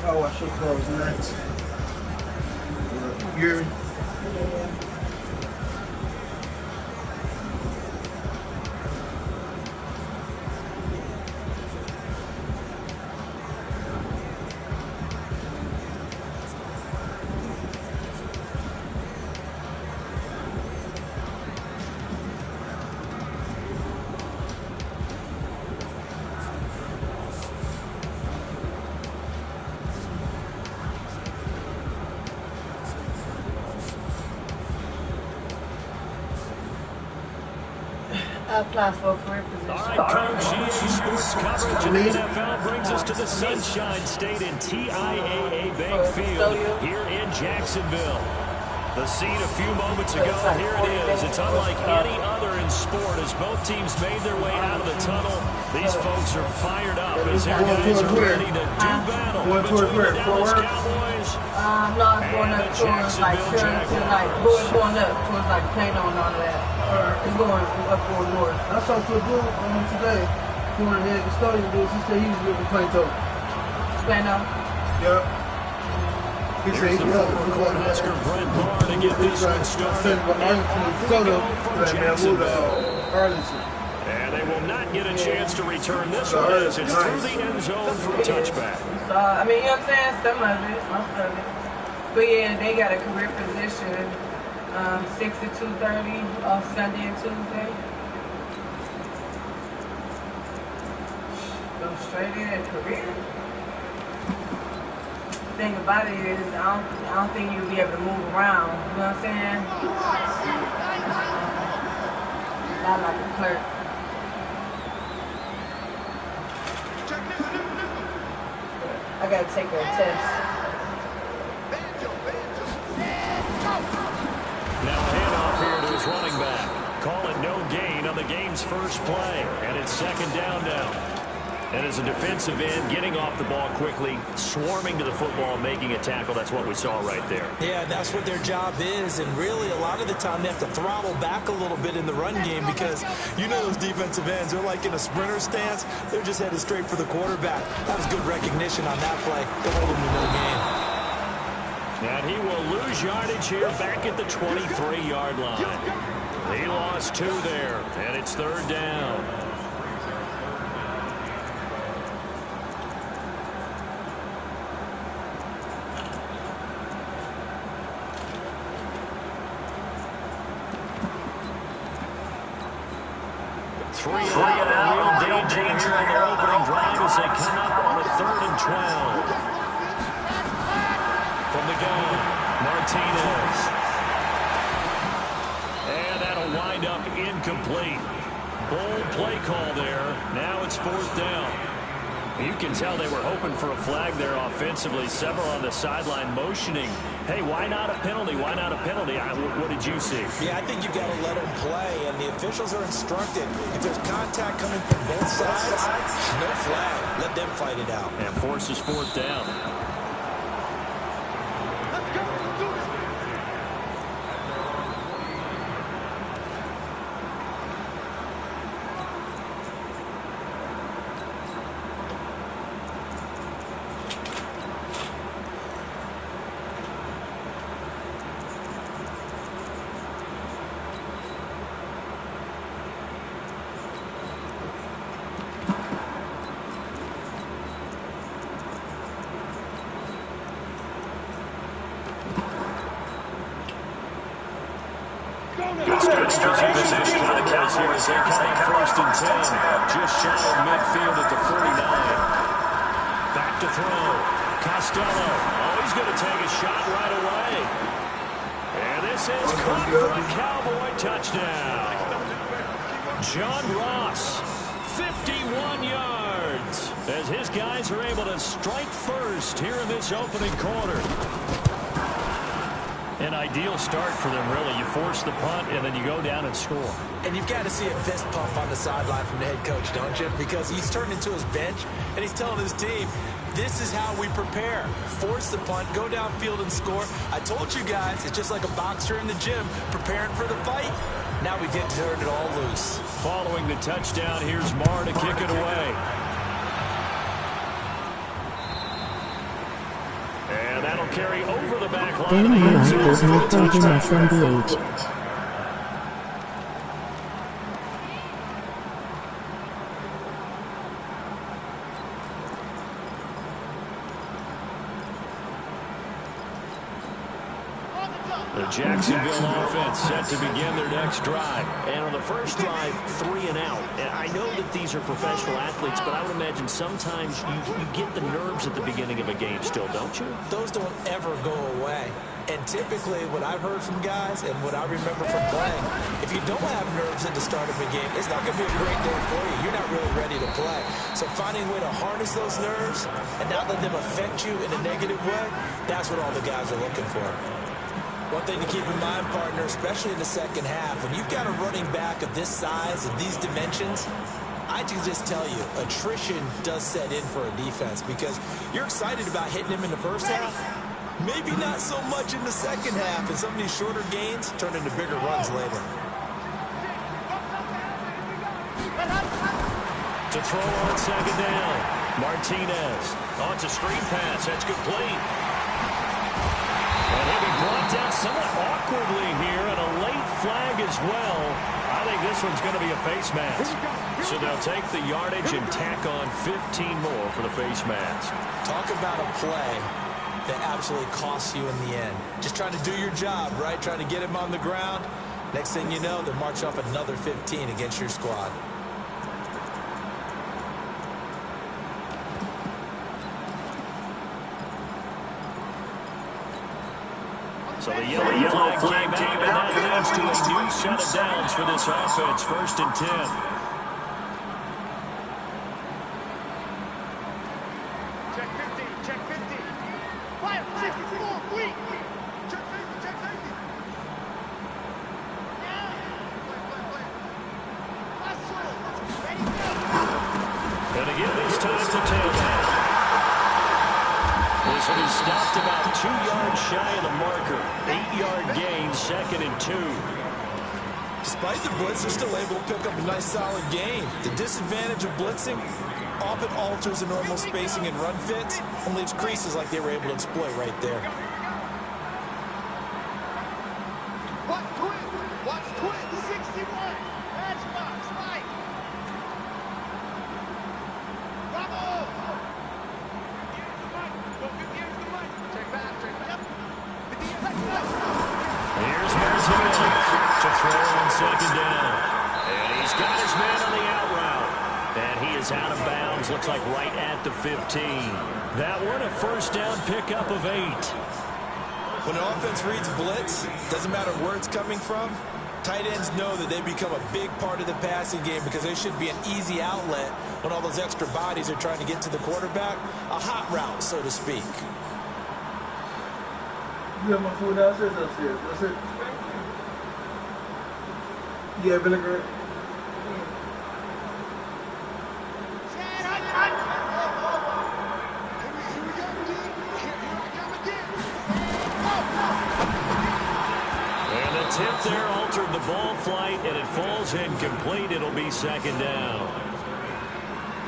I'll wash your clothes next. Gary. Apply for a career position. All right, Coach, EA Sports coverage in the NFL brings us to the Sunshine State and TIAA Bank Field here in Jacksonville. The scene a few moments ago, here it is. It's unlike any other in sport as both teams made their way out of the tunnel. These folks are fired up as their guys are ready to do battle between the Dallas Cowboys not going up towards like going up towards like Plano and all of that. Or it's going up toward north. I saw to a dude today. He wanted to head custodian dudes. He said he was living in Plano. Plano? Yep. Here's the former Cornhusker Brent Barr to get this one started. And they will not get a chance to return this one as it's through the end zone for a touchback. I mean, you know what I'm saying? Some of it, most of it. But yeah, they got a career position. 6 to 2:30 off Sunday and Tuesday. Go straight in at career. The thing about it is, I don't think you'll be able to move around. You know what I'm saying? Not like a clerk. I gotta take a test. Now a handoff here to his running back. Call it no gain on the game's first play. And it's second down now. And as a defensive end, getting off the ball quickly, swarming to the football, making a tackle, that's what we saw right there. Yeah, that's what their job is. And really, a lot of the time, they have to throttle back a little bit in the run game because you know those defensive ends, they're like in a sprinter stance. They're just headed straight for the quarterback. That was good recognition on that play. They'll hold him to no gain. And he will lose yardage here back at the 23-yard line. He lost 2 there, and it's third down. Three and out, real danger in their opening drive as they come up on a 3rd and 12. From the gun, Martinez. And that'll wind up incomplete. Bold play call there. Now it's 4th down. You can tell they were hoping for a flag there offensively. Several on the sideline motioning. Hey, why not a penalty? Why not a penalty? What did you see? Yeah, I think you've got to let them play, and the officials are instructed. If there's contact coming from both sides, no flag. Let them fight it out. And forces 4th down. Cowboys here coming 1st and 10. Just shy of midfield at the 49. Back to throw. Costello. Oh, he's going to take a shot right away. And this is caught for a Cowboy touchdown. John Ross, 51 yards, as his guys are able to strike first here in this opening quarter. An ideal start for them, really. You force the punt, and then you go down and score. And you've got to see a fist pump on the sideline from the head coach, don't you? Because he's turned into his bench, and he's telling his team, this is how we prepare. Force the punt, go downfield and score. I told you guys, it's just like a boxer in the gym preparing for the fight. Now we get to turn it all loose. Following the touchdown, here's Marr to kick it away. carry over the back line. Danny White is not taking SMBH. The Jacksonville offense set to begin their next drive. And on the first drive, 3 and out. And I know that these are professional athletes, but I would imagine sometimes you get the nerves at the beginning of a game still, don't you? Those don't ever go away. And typically what I've heard from guys and what I remember from playing, if you don't have nerves at the start of a game, it's not going to be a great day for you. You're not really ready to play. So finding a way to harness those nerves and not let them affect you in a negative way, that's what all the guys are looking for. One thing to keep in mind, partner, especially in the second half, when you've got a running back of this size and these dimensions, I can just tell you, attrition does set in for a defense because you're excited about hitting him in the first half. Maybe not so much in the second half, and some of these shorter gains turn into bigger runs later. To throw on second down, Martinez. On to screen pass. That's complete. And he'll be brought down somewhat awkwardly here, and a late flag as well. I think this one's going to be a face mask. So they'll take the yardage and tack on 15 more for the face mask. Talk about a play that absolutely costs you in the end. Just trying to do your job, right? Trying to get him on the ground. Next thing you know, they're marching off another 15 against your squad. So the yellow flag came out, and that leads to a new set of downs for this offense. 1st and 10. Check 50, check 50. Fire, 64, weak. Check 50, check 50. Yeah. Play. Hustle. Ready, go. And again, this time to tailback. This one is stopped about 2 yards shy of the marker. 8-yard gain, 2nd and 2. Despite the blitz, they're still able to pick up a nice solid gain. The disadvantage of blitzing often alters the normal spacing and run fits and leaves creases like they were able to exploit right there. Watch twin, 61. Matchbox, Mike. Bravo. Here's Martinez to throw on second down. And he's got his man on the out route. And he is out of bounds, looks like right at the 15. That one a first down pickup of 8. When an offense reads blitz, doesn't matter where it's coming from, tight ends know that they become a big part of the passing game because they should be an easy outlet when all those extra bodies are trying to get to the quarterback. A hot route, so to speak. You have my food downstairs, upstairs. That's it. Yeah, vinegar. And the tip there altered the ball flight, and it falls incomplete. It'll be 2nd down.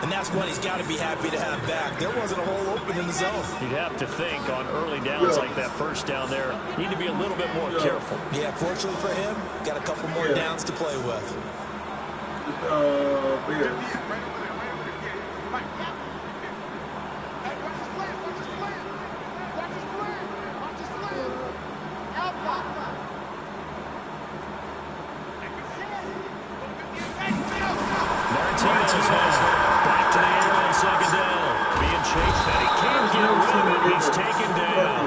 And that's what he's got to be happy to have back. There wasn't a hole open in the zone. You'd have to think on early downs like that first down there, need to be a little bit more careful. Yeah, fortunately for him, got a couple more downs to play with. Martinez back to the air on second down. Being chased, and he can't get rid of it. He's taken down.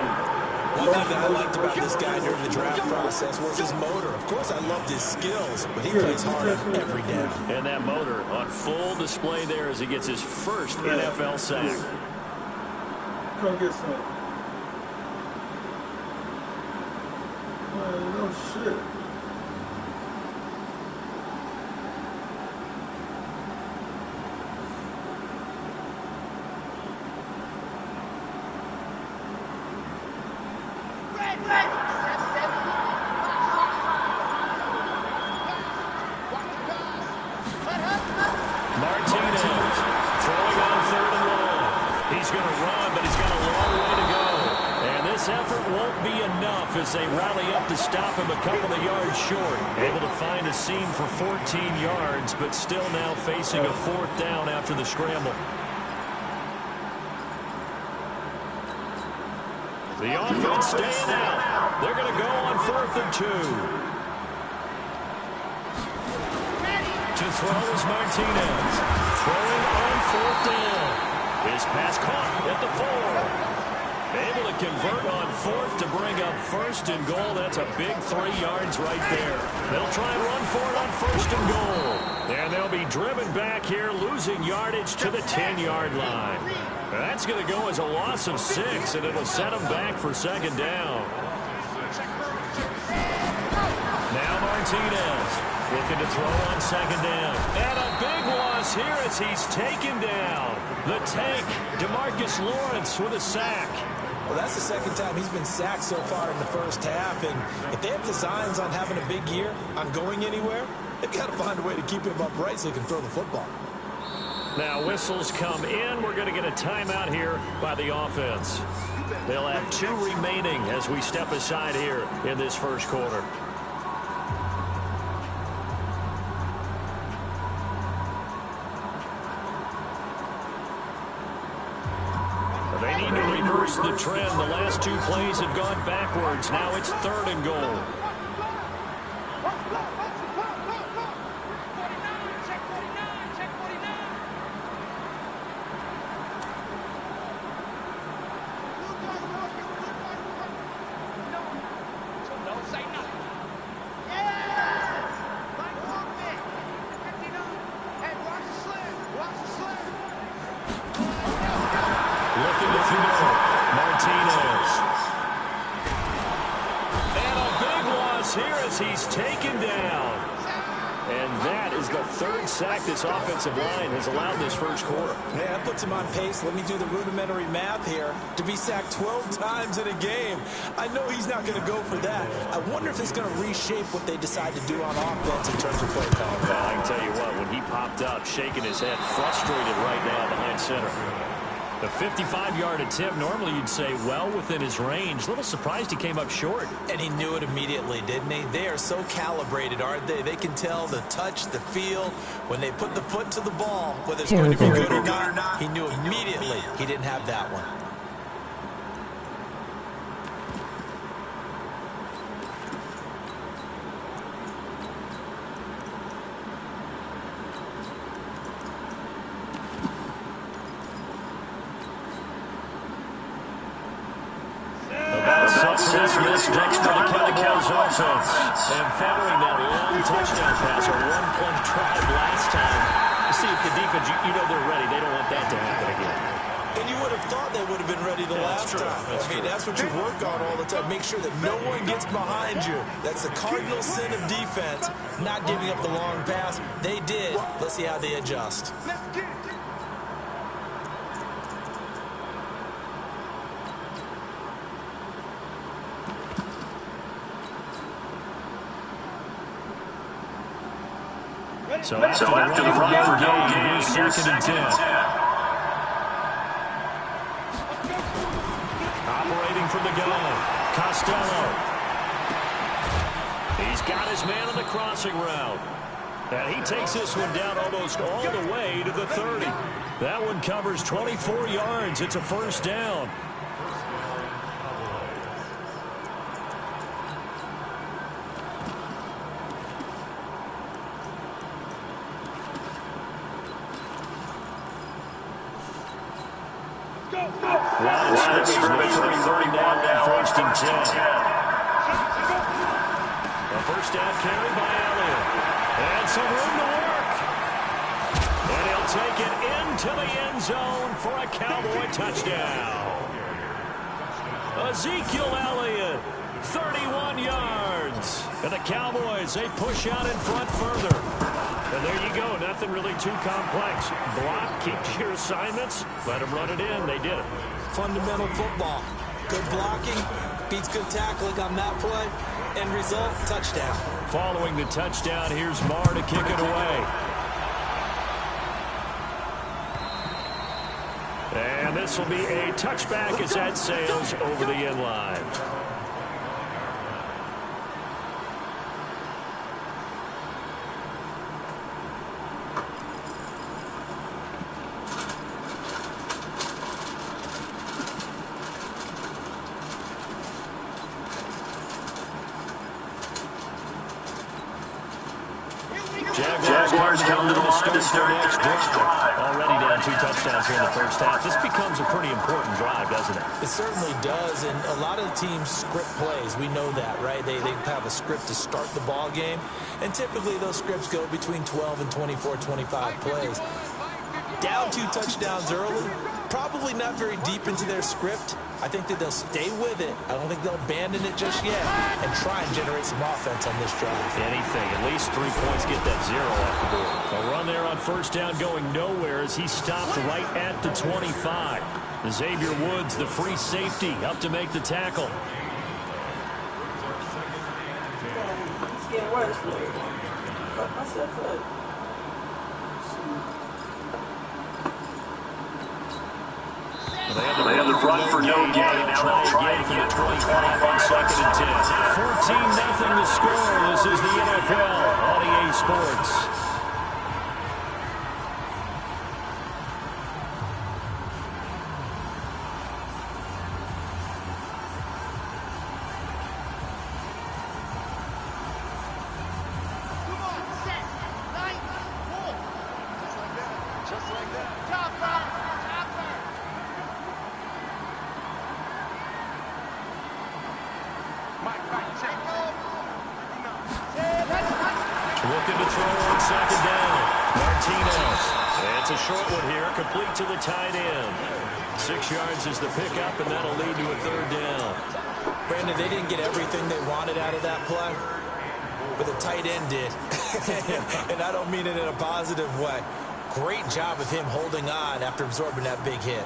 One thing that I liked about this guy during the draft process was his motor. Of course, I loved his skills, but he plays hard on every down. And that motor on full display there as he gets his first NFL sack. Come get some. Man, no shit. Martinez throwing on 3rd and long. He's going to run, but he's got a long way to go. And this This effort won't be enough as they rally up to stop him a couple of yards short. Able to find a seam for 14 yards, but still now facing a 4th down after the scramble. The offense staying out. They're going to go on 4th and 2. To throw is Martinez. Throwing on 4th down. His pass caught at the 4. Able to convert on 4th to bring up 1st and goal. That's a big 3 yards right there. They'll try and run for it on 1st and goal. And they'll be driven back here, losing yardage to the 10-yard line. That's going to go as a loss of 6, and it'll set them back for 2nd down. Now Martinez looking to throw on 2nd down. And a big loss here as he's taken down. The tank, DeMarcus Lawrence with a sack. Well, that's the 2nd time he's been sacked so far in the first half. And if they have designs on having a big year, on going anywhere, they've got to find a way to keep him upright so he can throw the football. Now whistles come in. We're going to get a timeout here by the offense. They'll have 2 remaining as we step aside here in this first quarter. They need to reverse the trend. The last 2 plays have gone backwards. Now it's 3rd and goal. He's taken down. And that is the 3rd sack this offensive line has allowed this first quarter. Yeah, that puts him on pace. Let me do the rudimentary math here. To be sacked 12 times in a game. I know he's not going to go for that. I wonder if it's going to reshape what they decide to do on offense in terms of play calling. Well, I can tell you what, when he popped up, shaking his head, frustrated right now behind center. The 55-yard attempt, normally you'd say well within his range. A little surprised he came up short. And he knew it immediately, didn't he? They are so calibrated, aren't they? They can tell the touch, the feel. When they put the foot to the ball, whether it's going to be good or not, he knew immediately he didn't have that one. Next for the Cowboys offense. And following that long touchdown pass, a 1-play drive last time. You see if the defense, you know they're ready. They don't want that to happen again. And you would have thought they would have been ready the last time. That's what you work on all the time. Make sure that no one gets behind you. That's the cardinal sin of defense, not giving up the long pass. They did. Let's see how they adjust. So after the run game, here's 2nd and 10. Operating from the gun, Costello. He's got his man on the crossing route. And he takes this one down almost all the way to the 30. That one covers 24 yards. It's a 1st down. Third down, 1st and 10. A 1st down carry by Elliott. And some room to work. And he'll take it into the end zone for a Cowboy touchdown. Ezekiel Elliott, 31 yards. And the Cowboys, they push out in front further. And there you go. Nothing really too complex. Block, keep your assignments, let them run it in. They did it. Fundamental football. Good blocking, beats good tackling on that play. End result, touchdown. Following the touchdown, here's Marr to kick it away. And this will be a touchback as that sails over the end line. Jaguars come to the line to start their next drive. Already down 2 touchdowns here in the first half. This becomes a pretty important drive, doesn't it? It certainly does, and a lot of the teams script plays. We know that, right? They have a script to start the ball game, and typically those scripts go between 12 and 24, 25 plays. Down 2 touchdowns early, probably not very deep into their script. I think that they'll stay with it. I don't think they'll abandon it just yet and try and generate some offense on this drive. Anything. At least 3 points, get that 0 off the board. A run there on first down going nowhere as he stopped right at the 25. Xavier Woods, the free safety, up to make the tackle. It's getting worse. I said good. They have the run for no gain. Now they'll try again from the 25 on 2nd and 10. 14-0 the score. This is the NFL on EA Sports. Looking to throw on 2nd down. Martinez. It's a short one here, complete to the tight end. 6 yards is the pickup, and that'll lead to a 3rd down. Brandon, they didn't get everything they wanted out of that play, but the tight end did. And I don't mean it in a positive way. Great job of him holding on after absorbing that big hit.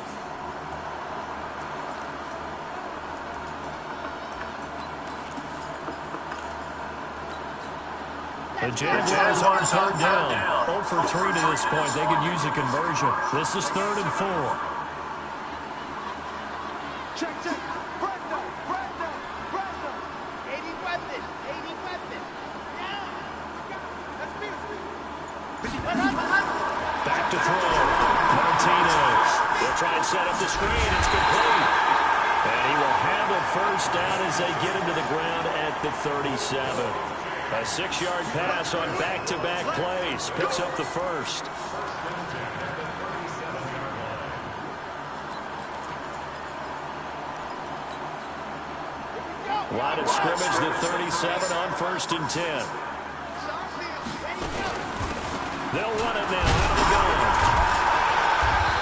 The Jaguars on 3rd down. 0 for 3 to this point. They could use a conversion. This is 3rd and 4. Check. Brandon. 80 weapon. Yeah. That's me. Back to throw. Martinez. They'll try and set up the screen. It's complete. And he will handle first down as they get him to the ground at the 37. A 6-yard pass on back-to-back plays. Picks up the first. Line of scrimmage, the 37 on 1st and 10. They'll run it now out of the gun.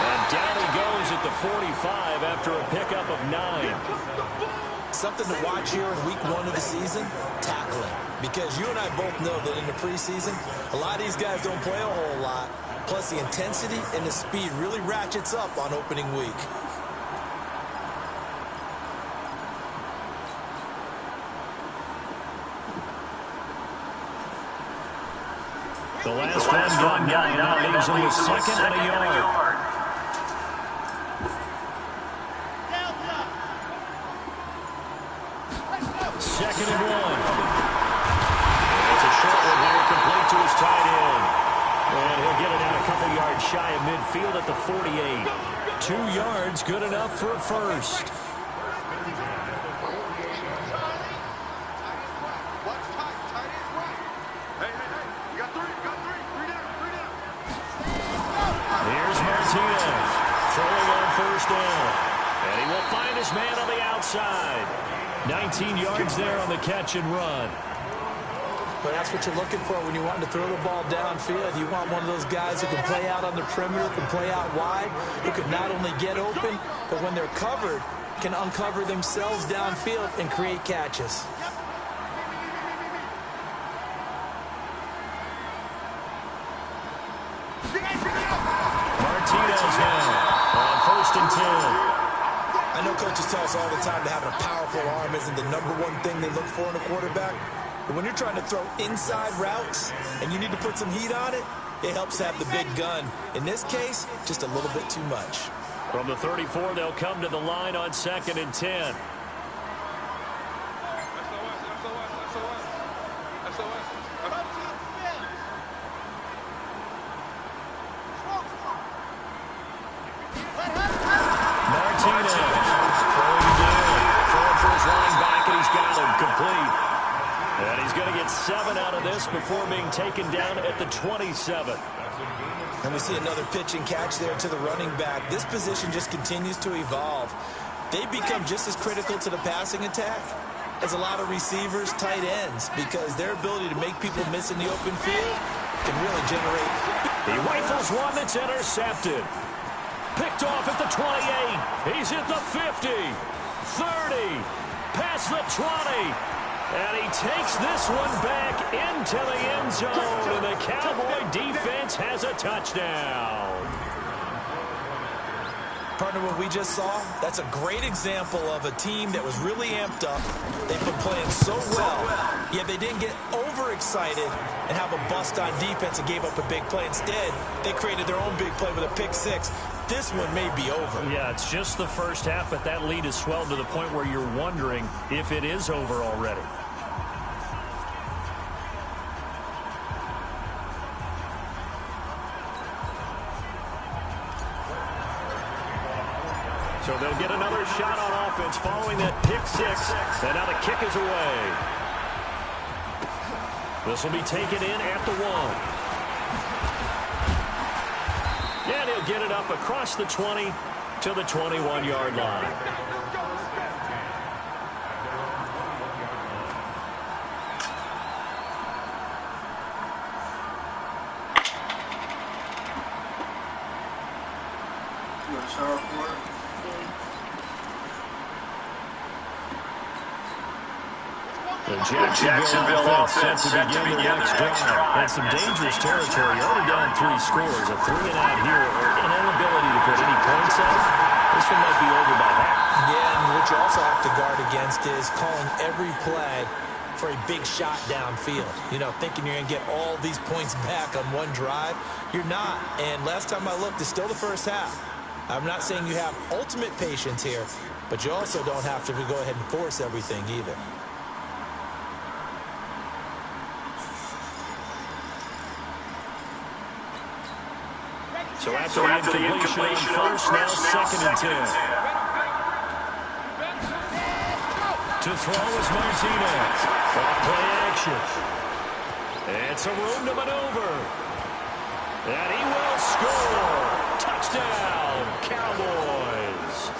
And down he goes at the 45 after a pickup of 9. Something to watch here in week 1 of the season, tackling. Because you and I both know that in the preseason, a lot of these guys don't play a whole lot. Plus, the intensity and the speed really ratchets up on opening week. The last one gone now leaves him with 2nd and a yard. Second and 1. It's a short one here, complete to his tight end. And he'll get it out a couple yards shy of midfield at the 48. 2 yards, good enough for a first. Here's Martinez throwing on first down. And he will find his man on the outside. 19 yards there on the catch and run. But that's what you're looking for when you want to throw the ball downfield. You want one of those guys who can play out on the perimeter, can play out wide, who can not only get open, but when they're covered, can uncover themselves downfield and create catches. Martinez now on 1st and 10. I know coaches tell us all the time that having a powerful arm isn't the #1 thing they look for in a quarterback. But when you're trying to throw inside routes and you need to put some heat on it, it helps have the big gun. In this case, just a little bit too much. From the 34, they'll come to the line on 2nd and 10. Martinez throwing down. Throwing for his running back, and he's got him complete. And he's going to get 7 out of this before being taken down at the 27. And we see another pitch and catch there to the running back. This position just continues to evolve. They become just as critical to the passing attack as a lot of receivers, tight ends, because their ability to make people miss in the open field can really generate. He rifles one that's intercepted. Picked off at the 28. He's at the 50. 30. Past the 20. And he takes this one back into the end zone. And the Cowboy defense has a touchdown. Partner, what we just saw, that's a great example of a team that was really amped up. They've been playing so well, yet they didn't get overexcited and have a bust on defense and gave up a big play. Instead, they created their own big play with a pick six. This one may be over. Yeah, it's just the first half, but that lead has swelled to the point where you're wondering if it is over already. So they'll get another shot on offense following that pick six. And now the kick is away. This will be taken in at the 1. And he'll get it up across the 20 to the 21-yard line. You want to shower for it? The Jacksonville offense set to begin their next drive. That's some dangerous territory. Already down 3 scores. A 3-and-out here, or an inability to put any points up. This one might be over by half. Yeah, and what you also have to guard against is calling every play for a big shot downfield. You know, thinking you're going to get all these points back on one drive. You're not. And last time I looked, it's still the first half. I'm not saying you have ultimate patience here, but you also don't have to go ahead and force everything either. So after the incompletion on first, now 2nd and 10. To throw is Martinez. Off play action. It's a room to maneuver. And he will score. Touchdown, Cowboys.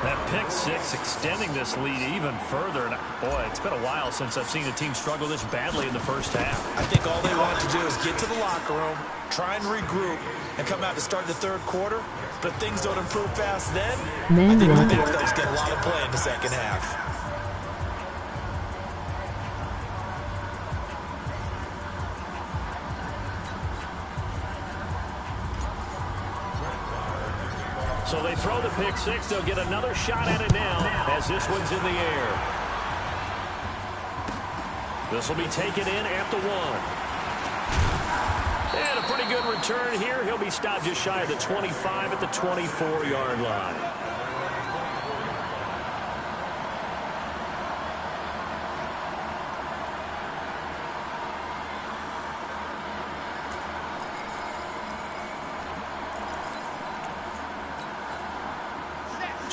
That pick six extending this lead even further. And boy, it's been a while since I've seen a team struggle this badly in the first half. I think all they want to do is get to the locker room, try and regroup, and come out to start the third quarter. But things don't improve fast then. I think the backups get a lot of play in the second half. So they throw the pick six. They'll get another shot at it now as this one's in the air. This will be taken in at the 1. And a pretty good return here. He'll be stopped just shy of the 25 at the 24-yard line.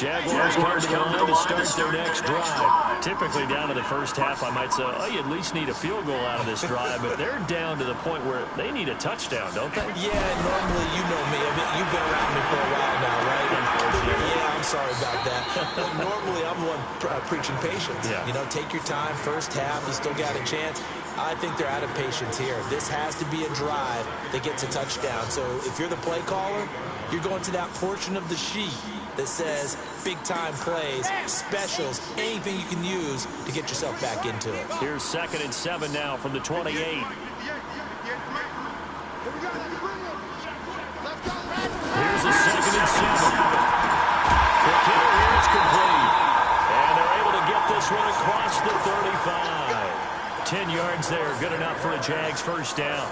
Jaguars come to the line to start their next drive. Typically down to the first half, I might say, oh, you at least need a field goal out of this drive, but they're down to the point where they need a touchdown, don't they? Yeah, normally, you know me. I mean, you've been around me for a while now, right? Yeah, I'm sorry about that. But normally, I'm the one preaching patience. Yeah. You know, take your time. First half, you still got a chance. I think they're out of patience here. This has to be a drive that gets a touchdown. So if you're the play caller, you're going to that portion of the sheet that says big-time plays, specials, anything you can use to get yourself back into it. Here's 2nd and 7 now from the 28. Here's a 2nd and 7. The kill here is complete. And they're able to get this one across the 35. 10 yards there, good enough for a Jags first down.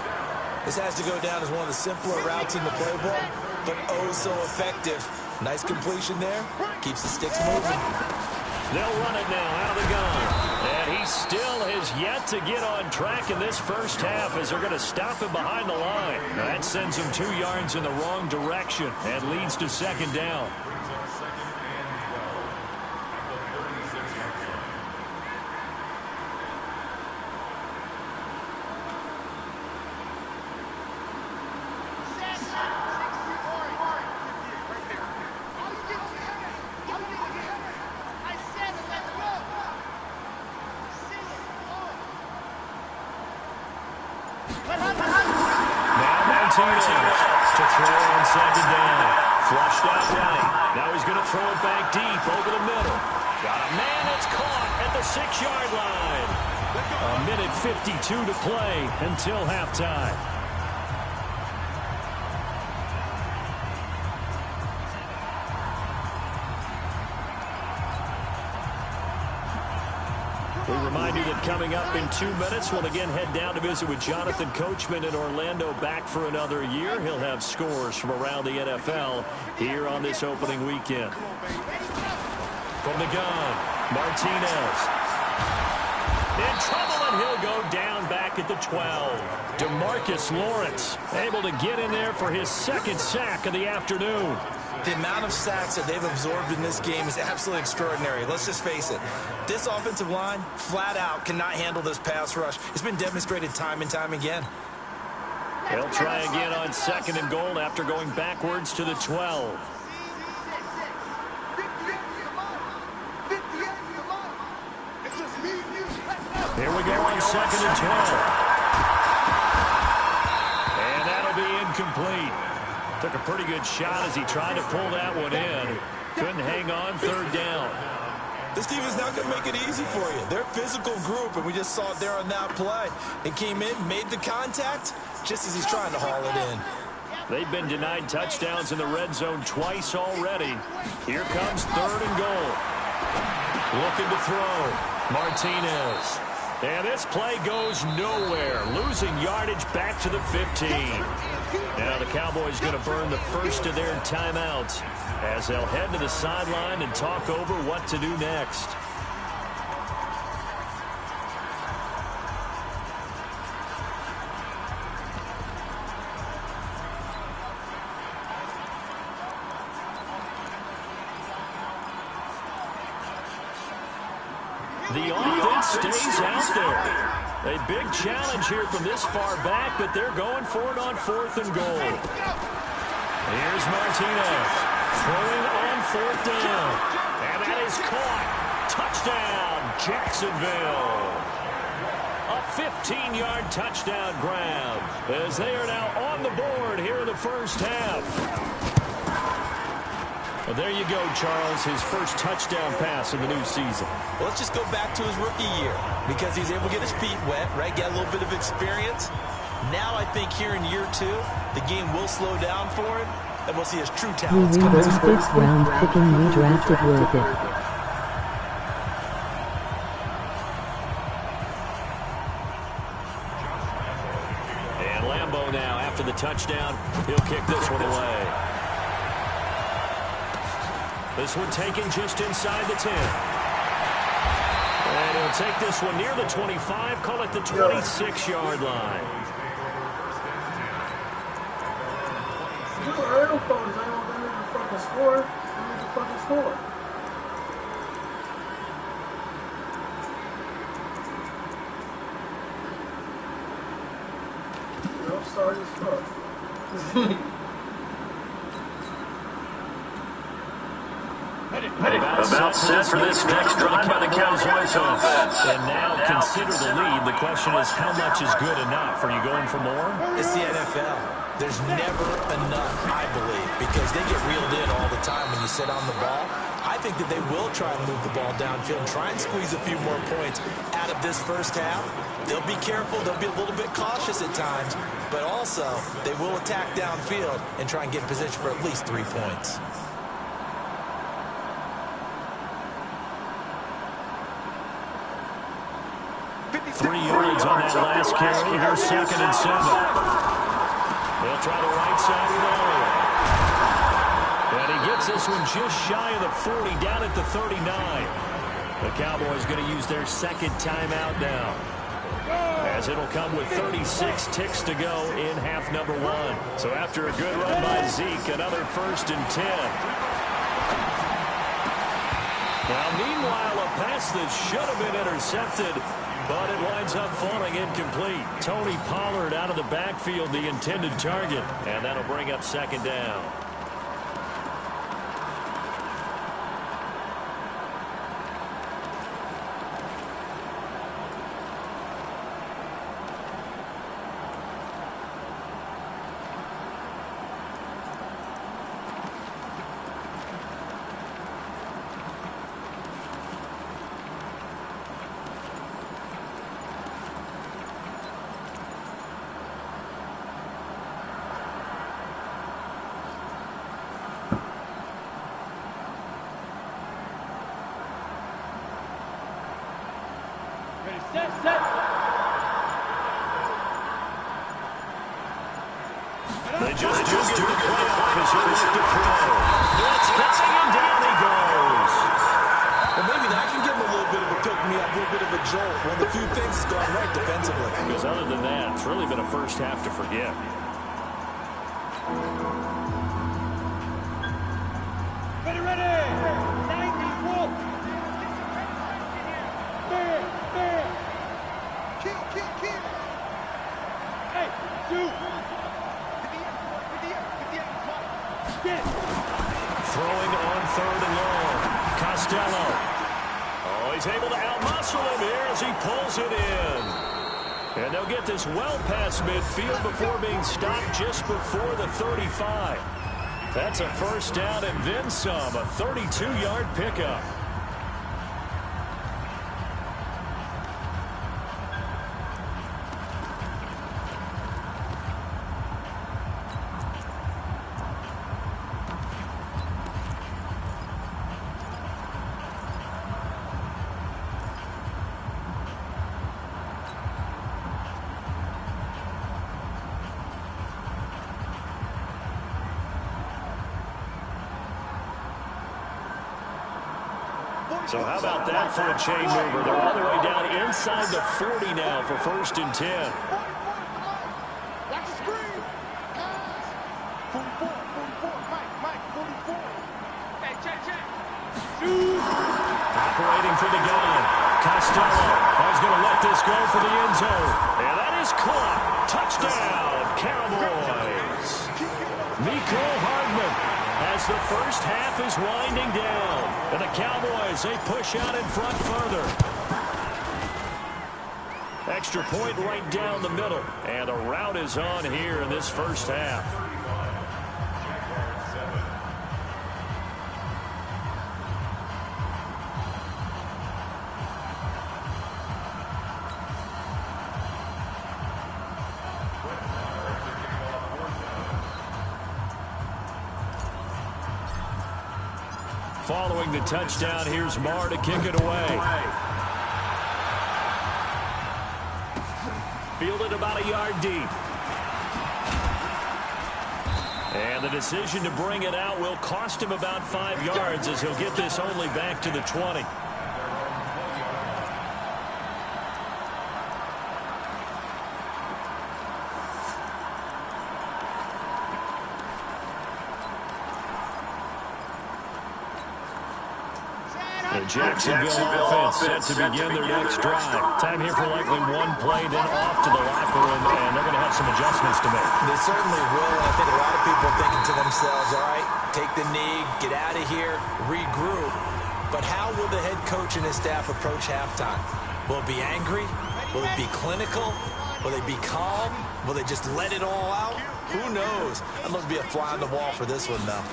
This has to go down as one of the simpler routes in the playbook, but oh so effective. Nice completion there. Keeps the sticks moving. They'll run it now out of the gun. And he still has yet to get on track in this first half as they're going to stop him behind the line. That sends him 2 yards in the wrong direction and leads to second down. To throw on second down. Flushed out right. Now he's going to throw it back deep over the middle. Got a man that's caught at the 6-yard line. A minute 52 to play until halftime. We remind you that coming up in 2 minutes, we'll again head down to visit with Jonathan Coachman in Orlando, back for another year. He'll have scores from around the NFL here on this opening weekend. From the gun, Martinez. In trouble, and he'll go down back at the 12. DeMarcus Lawrence able to get in there for his second sack of the afternoon. The amount of sacks that they've absorbed in this game is absolutely extraordinary. Let's just face it. This offensive line, flat out, cannot handle this pass rush. It's been demonstrated time and time again. They'll try again on second and goal after going backwards to the 12. Here we go on second and 12. And that'll be incomplete. Took a pretty good shot as he tried to pull that one in. Couldn't hang on, third down. This team is not going to make it easy for you. They're a physical group, and we just saw it there on that play. They came in, made the contact, just as he's trying to haul it in. They've been denied touchdowns in the red zone twice already. Here comes third and goal. Looking to throw. Martinez. And this play goes nowhere. Losing yardage back to the 15. Now the Cowboys going to burn the first of their timeouts as they'll head to the sideline and talk over what to do next. The offense stays out there. A big challenge here from this far back, but they're going for it on fourth and goal. Here's Martinez throwing on fourth down. And that is caught. Touchdown, Jacksonville. A 15-yard touchdown grab as they are now on the board here in the first half. Well, there you go, Charles, his first touchdown pass of the new season. Well, let's just go back to his rookie year because he's able to get his feet wet, right, get a little bit of experience. Now I think here in year 2, the game will slow down for him, and we'll see his true talents come out. Fifth round picking redrafted worth it. And Lambeau now, after the touchdown, he'll kick this one away. This one taken just inside the 10. And he'll take this one near the 25, call it the 26-yard line. You know, Earl folks, I don't think they can fucking score. They need to fucking score. I'm sorry as fuck. About set for this next drive by the Cowboys offense. And now consider the lead. The question is, how much is good enough? Are you going for more? It's the NFL. There's never enough, I believe, because they get reeled in all the time when you sit on the ball. I think that they will try and move the ball downfield and try and squeeze a few more points out of this first half. They'll be careful. They'll be a little bit cautious at times, but also they will attack downfield and try and get in position for at least 3 points. Three yards on that last carry. Here's second and 7. They'll try the right side with Elliott. And he gets this one just shy of the 40, down at the 39. The Cowboys going to use their second timeout now, as it'll come with 36 ticks to go in half number 1. So after a good run by Zeke, another 1st and 10. Now, meanwhile, a pass that should have been intercepted, but it winds up falling incomplete. Tony Pollard out of the backfield, the intended target, and that'll bring up 2nd down. They just do get the playoff as he looks to throw. It's coming and down he goes. Well, maybe that can give him a little bit of a pick-me-up, a little bit of a jolt. One of the few things that's gone right defensively. Because other than that, it's really been a first half to forget. Ready, ready! 90, roll! Fair, fair! Kill, kill, kill! Hey, shoot! Throwing on 3rd and long. Costello. Oh, he's able to outmuscle him here as he pulls it in. And they'll get this well past midfield before being stopped just before the 35. That's a 1st down and then some. A 32-yard pickup. So how about that for a chain mover? They're all the way down inside the 40 now for 1st and 10. Watch the screen. Pass. 44, 44. Mike, 44. Hey, check. Shoot. Operating for the gun. Costello. He's going to let this go for the end zone. And that is caught. Touchdown, Cowboys. Miko Hardman as the first half is winding down. And the Cowboys, they push out in front further. Extra point right down the middle. And a rout is on here in this first half. Following the touchdown, here's Marr to kick it away. Fielded about a yard deep. And the decision to bring it out will cost him about 5 yards as he'll get this only back to the 20. The Jacksonville offense set to begin their next drive. Time here for likely one play, then off to the locker room, and they're going to have some adjustments to make. They certainly will. I think a lot of people are thinking to themselves, all right, take the knee, get out of here, regroup. But how will the head coach and his staff approach halftime? Will it be angry? Will it be clinical? Will they be calm? Will they just let it all out? Who knows? I'd love to be a fly on the wall for this one, though.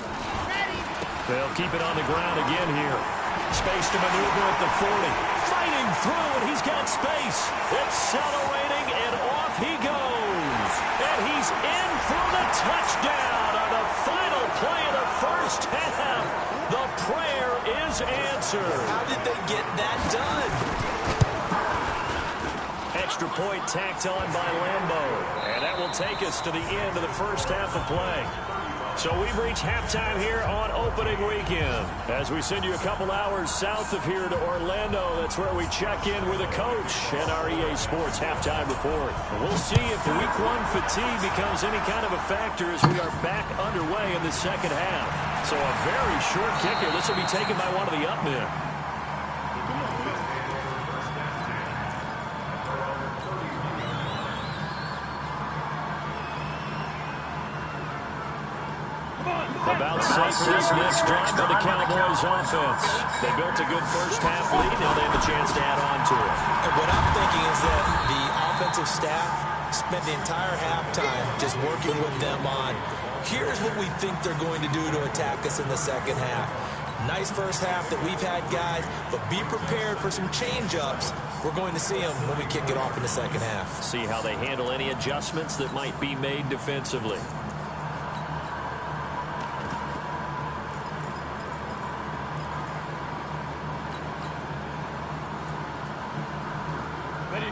They'll keep it on the ground again here. Space to maneuver at the 40. Fighting through, and he's got space. Accelerating, and off he goes. And he's in for the touchdown on the final play of the first half. The prayer is answered. How did they get that done? extra point tacked on by Lambo. And that will take us to the end of the first half of play. So we've reached halftime here on opening weekend. As we send you a couple hours south of here to Orlando, that's where we check in with a coach and our EA Sports halftime report. We'll see if Week 1 fatigue becomes any kind of a factor as we are back underway in the second half. So a very short kicker. This will be taken by one of the up men. About set for this next drive by the Cowboys offense. They built a good first half lead. Now they have a chance to add on to it. And what I'm thinking is that the offensive staff spent the entire halftime just working with them on, here's what we think they're going to do to attack us in the second half. Nice first half that we've had, guys, but be prepared for some change-ups. We're going to see them when we kick it off in the second half. See how they handle any adjustments that might be made defensively.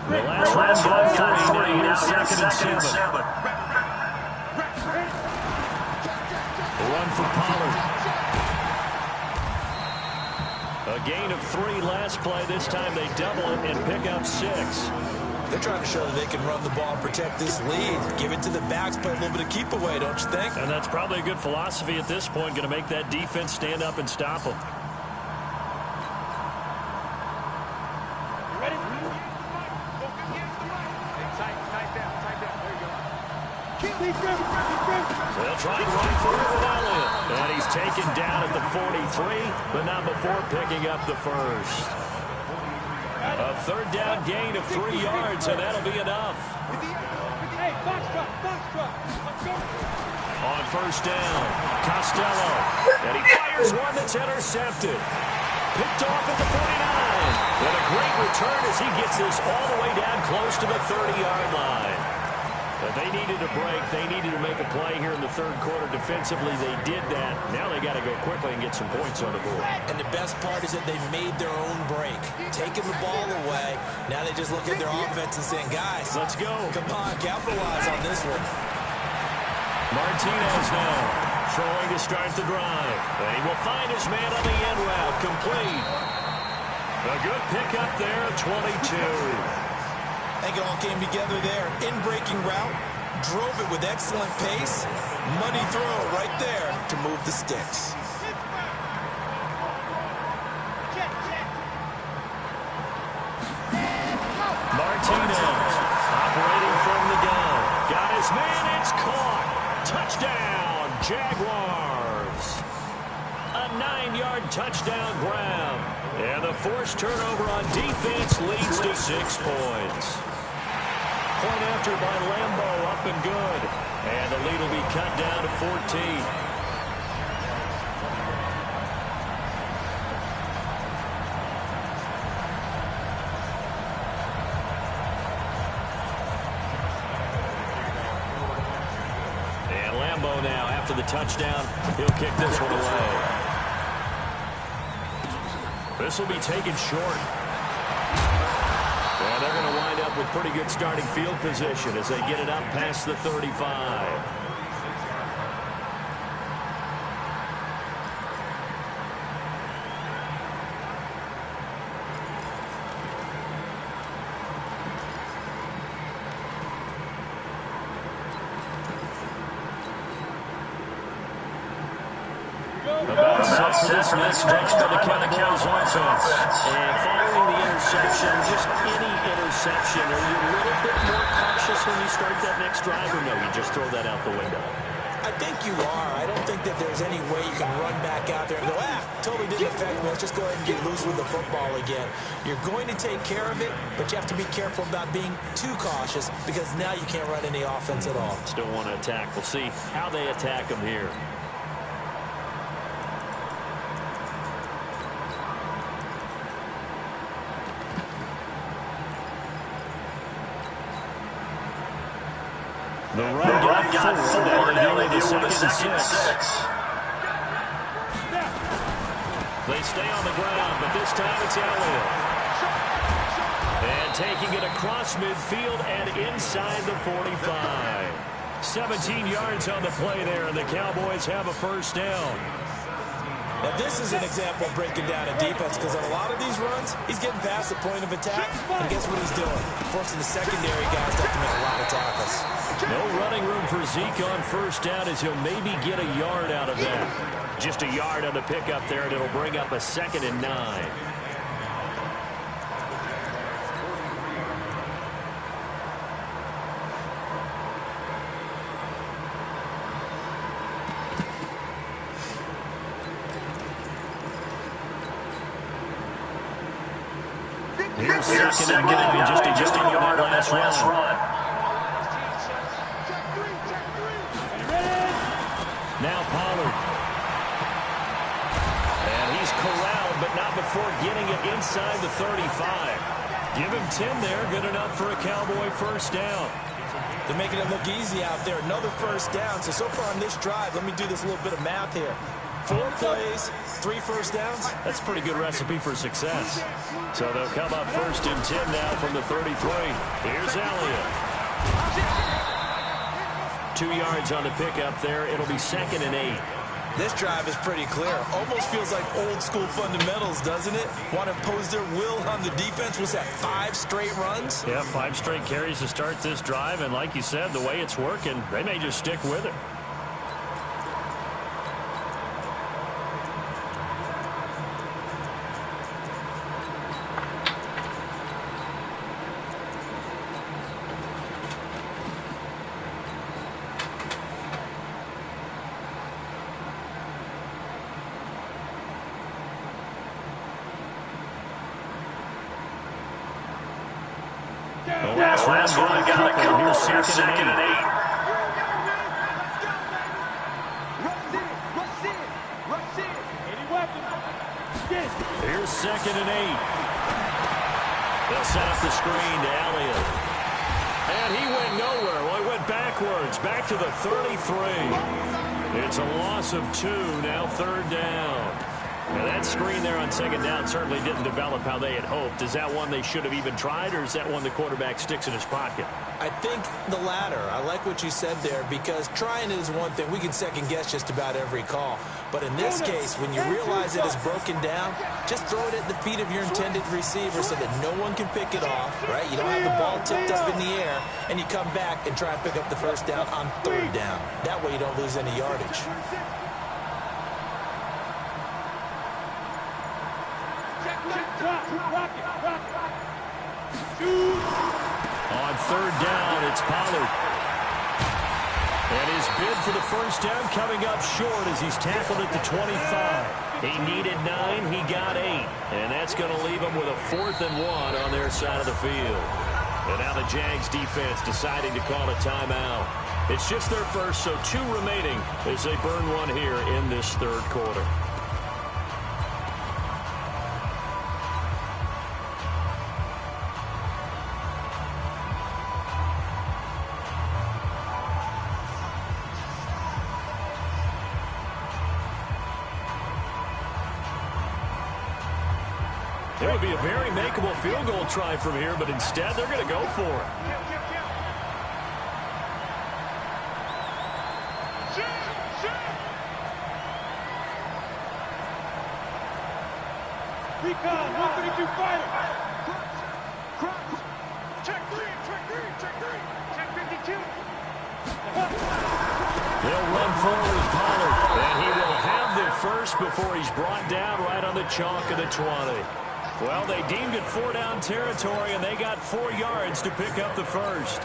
The last one got 3, now second and 7. Run for Pollard. A gain of 3 last play. This time they double it and pick up 6. They're trying to show that they can run the ball and protect this lead. Give it to the backs, play a little bit of keep away, don't you think? And that's probably a good philosophy at this point. Going to make that defense stand up and stop them. They'll try and run for it with Elliott. And he's taken down at the 43, but not before picking up the first. A third down gain of 3 yards, and that'll be enough. On first down, Costello. And he fires one that's intercepted. Picked off at the 49. And a great return as he gets this all the way down close to the 30-yard line. But they needed a break. They needed to make a play here in the third quarter. Defensively, they did that. Now they got to go quickly and get some points on the board. And the best part is that they made their own break. Taking the ball away. Now they just look at their offense and saying, guys, let's go. Come on, capitalize on this one. Martinez now throwing to start the drive. And he will find his man on the end route. Complete. A good pickup there, 22. I think it all came together there. In-breaking route, drove it with excellent pace. Money throw right there to move the sticks. Martinez operating from the gun. Got his man, it's caught. Touchdown, Jaguars. A 9-yard touchdown grab. And the forced turnover on defense leads to 6 points. Point after by Lambo, up and good. And the lead will be cut down to 14. And Lambo now, after the touchdown, he'll kick this one away. This will be taken short. And they're going to wind up with pretty good starting field position as they get it up past the 35. About set for this next drive by the Cowboys offense. And following the interception, just any interception, are you a little bit more cautious when you start that next drive, or no, you just throw that out the window? I think you are. I don't think that there's any way you can run back out there and go, totally didn't affect me. Let's just go ahead and get loose with the football again. You're going to take care of it, but you have to be careful about being too cautious because now you can't run any offense at all. Still want to attack. We'll see how they attack them here. The run got 4. Now they deal with a second and 6. They stay on the ground, but this time it's Elliott. And taking it across midfield and inside the 45. 17 yards on the play there, and the Cowboys have a first down. Now, this is an example of breaking down a defense, because on a lot of these runs, he's getting past the point of attack, and guess what he's doing? Forcing the secondary guys to have to make a lot of tackles. No running room for Zeke on first down, as he'll maybe get a yard out of that. Just a yard on the pickup there, and it'll bring up a 2nd and 9. Here's 2nd and 9, just on that last run. Now Pollard. And he's corralled, but not before getting it inside the 35. Give him 10 there, good enough for a Cowboy first down. They're making it look easy out there. Another first down. So far on this drive, let me do this little bit of math here. 4 plays, 3 first downs. That's a pretty good recipe for success. So they'll come up 1st and 10 now from the 33. Here's Elliott. 2 yards on the pickup there. It'll be 2nd and 8. This drive is pretty clear. Almost feels like old school fundamentals, doesn't it? Want to impose their will on the defense. Was that 5 straight runs? Yeah, 5 straight carries to start this drive. And like you said, the way it's working, they may just stick with it. Last one got a couple. Here's 2nd and 8. Here's 2nd and 8. They'll set up the screen to Elliott. And he went nowhere. Well, he went backwards, back to the 33. It's a loss of 2, now 3rd down. Now that screen there on 2nd down certainly didn't develop how they had hoped. Is that one they should have even tried, or is that one the quarterback sticks in his pocket? I think the latter. I like what you said there, because trying is one thing. We can second guess just about every call. But in this case, when you realize it is broken down, just throw it at the feet of your intended receiver so that no one can pick it off, right? You don't have the ball tipped up in the air, and you come back and try and pick up the first down on 3rd down. That way you don't lose any yardage. On 3rd down, it's Pollard. And his bid for the first down coming up short as he's tackled at the 25. He needed 9, he got 8. And that's going to leave him with a 4th and 1 on their side of the field. And now the Jags defense deciding to call a timeout. It's just their first, so 2 remaining as they burn one here in this 3rd quarter. It would be a very makeable field goal try from here, but instead they're going to go for it. Recon, 132 fighter. Check 3, check 52. They'll run forward with Pollard, and he will have the first before he's brought down right on the chalk of the 20. Well, they deemed it 4-down territory, and they got 4 yards to pick up the first.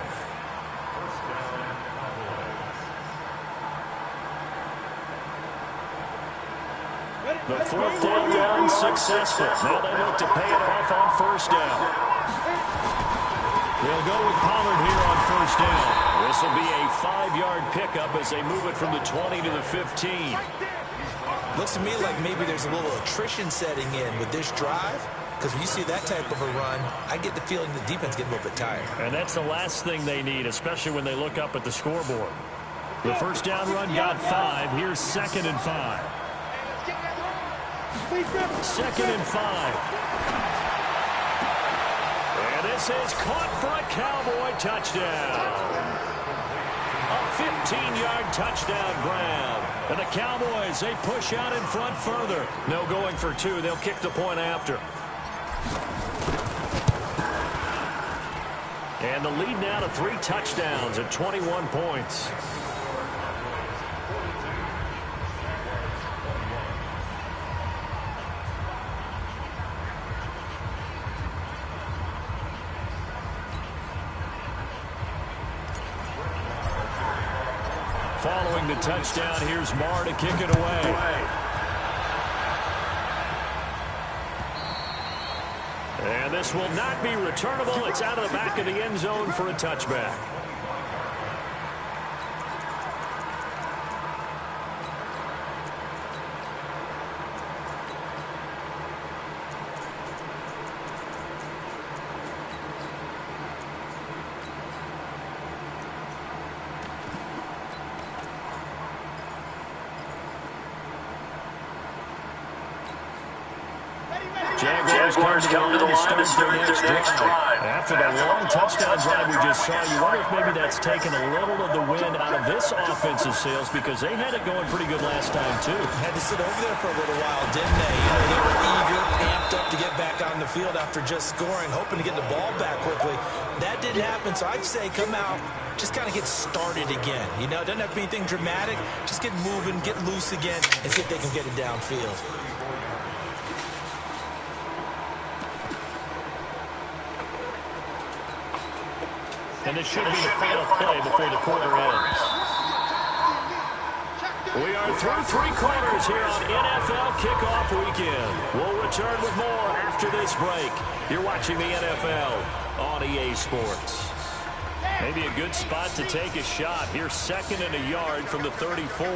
The 4th down successful. Now they look to pay it off on first down. They'll go with Pollard here on first down. This will be a 5-yard pickup as they move it from the 20 to the 15. Looks to me like maybe there's a little attrition setting in with this drive, because when you see that type of a run, I get the feeling the defense getting a little bit tired. And that's the last thing they need, especially when they look up at the scoreboard. The first down run got 5. Here's 2nd and 5. 2nd and 5. And this This is caught for a Cowboy touchdown. A 15-yard touchdown grab. And the Cowboys, they push out in front further. No going for two. They'll kick the point after. And the lead now to 3 touchdowns at 21 points. Following the touchdown, here's Marr to kick it away. And this will not be returnable. It's out of the back of the end zone for a touchback. Jaguars come to the line to start their next drive. After the long touchdown drive we just saw, you wonder if maybe that's taken a little of the wind out of this offensive sails because they had it going pretty good last time, too. Had to sit over there for a little while, didn't they? You know, they were eager, amped up to get back on the field after just scoring, hoping to get the ball back quickly. That didn't happen, so I'd say come out, just kind of get started again. You know, it doesn't have to be anything dramatic. Just get moving, get loose again, and see if they can get it downfield. And this should be the final play before the quarter ends. We are through 3 quarters here on NFL Kickoff Weekend. We'll return with more after this break. You're watching the NFL on EA Sports. Maybe a good spot to take a shot. Here's 2nd and a yard from the 34.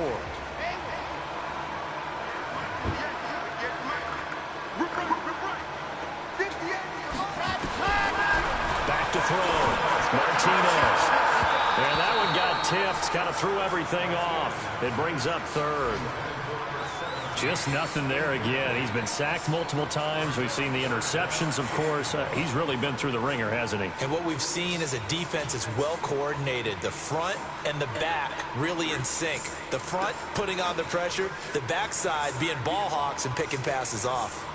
Back to throw. Martinez. And that one got tipped. Kind of threw everything off. It brings up 3rd. Just nothing there again. He's been sacked multiple times. We've seen the interceptions, of course. He's really been through the ringer, hasn't he? And what we've seen is a defense that's well coordinated. The front and the back really in sync. The front putting on the pressure. The backside being ball hawks and picking passes off.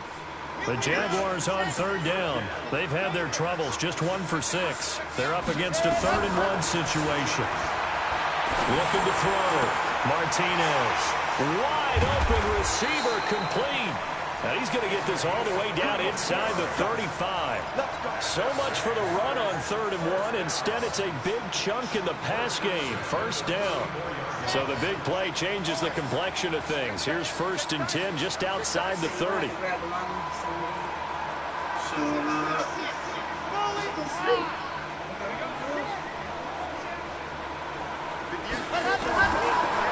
The Jaguars on 3rd down. They've had their troubles, just 1 for 6. They're up against a 3rd and 1 situation. Looking to throw. Martinez. Wide open receiver complete. And he's going to get this all the way down inside the 35. So much for the run on 3rd and 1. Instead, it's a big chunk in the pass game. 1st down. So the big play changes the complexion of things. Here's 1st and 10 just outside the 30.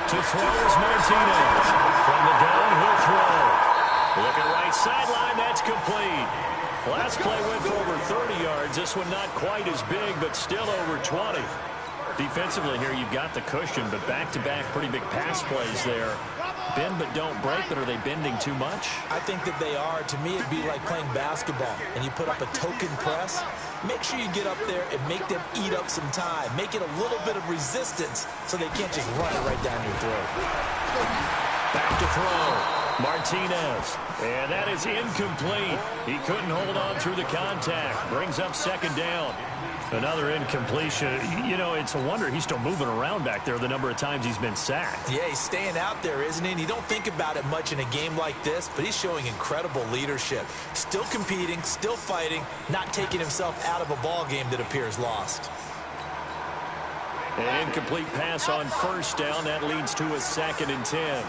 To throw is Martinez. From the downhill throw. Looking right sideline, that's complete. Last play went for over 30 yards. This one not quite as big, but still over 20. Defensively here, you've got the cushion, but back-to-back pretty big pass plays there. Bend but don't break, but are they bending too much? I think that they are. To me, it'd be like playing basketball, and you put up a token press. Make sure you get up there and make them eat up some time. Make it a little bit of resistance so they can't just run it right down your throat. Back to throw. Martinez. And that is incomplete. He couldn't hold on through the contact. Brings up 2nd down. Another incompletion. You know, it's a wonder he's still moving around back there the number of times he's been sacked. Yeah, he's staying out there, isn't he? And you don't think about it much in a game like this, but he's showing incredible leadership. Still competing, still fighting, not taking himself out of a ball game that appears lost. An incomplete pass on 1st down. That leads to a 2nd and 10.